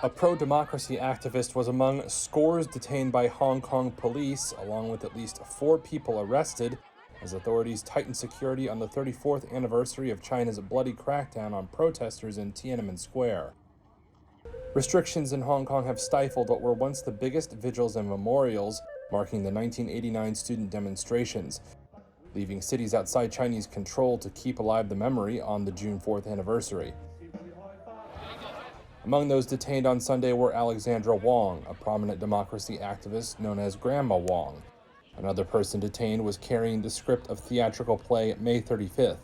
A pro-democracy activist was among scores detained by Hong Kong police, along with at least 4 people arrested, as authorities tightened security on the 34th anniversary of China's bloody crackdown on protesters in Tiananmen Square. Restrictions in Hong Kong have stifled what were once the biggest vigils and memorials, marking the 1989 student demonstrations, leaving cities outside Chinese control to keep alive the memory on the June 4th anniversary. Among those detained on Sunday were Alexandra Wong, a prominent democracy activist known as Grandma Wong. Another person detained was carrying the script of theatrical play May 35th.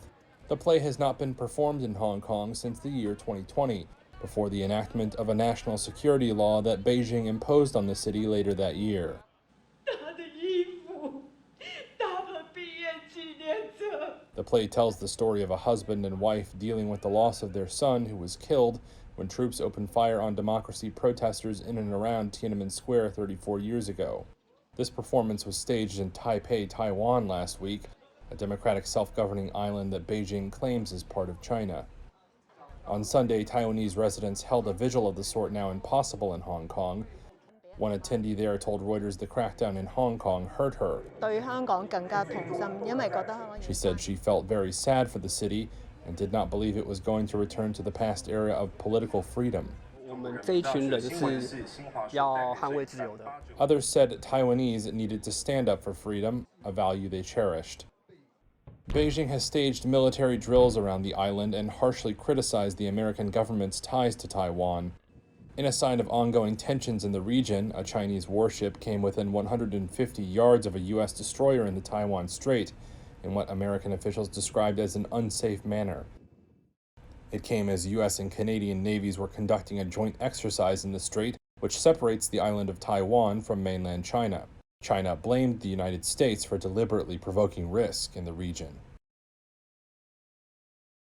The play has not been performed in Hong Kong since the year 2020, before the enactment of a national security law that Beijing imposed on the city later that year. The play tells the story of a husband and wife dealing with the loss of their son, who was killed when troops opened fire on democracy protesters in and around Tiananmen Square 34 years ago. This performance was staged in Taipei, Taiwan last week, a democratic self-governing island that Beijing claims is part of China. On Sunday, Taiwanese residents held a vigil of the sort now impossible in Hong Kong. One attendee there told Reuters the crackdown in Hong Kong hurt her. She said she felt very sad for the city and did not believe it was going to return to the past era of political freedom. Others said Taiwanese needed to stand up for freedom, a value they cherished. Beijing has staged military drills around the island and harshly criticized the American government's ties to Taiwan. In a sign of ongoing tensions in the region, a Chinese warship came within 150 yards of a U.S. destroyer in the Taiwan Strait, in what American officials described as an unsafe manner. It came as U.S. and Canadian navies were conducting a joint exercise in the strait, which separates the island of Taiwan from mainland China. China blamed the United States for deliberately provoking risk in the region.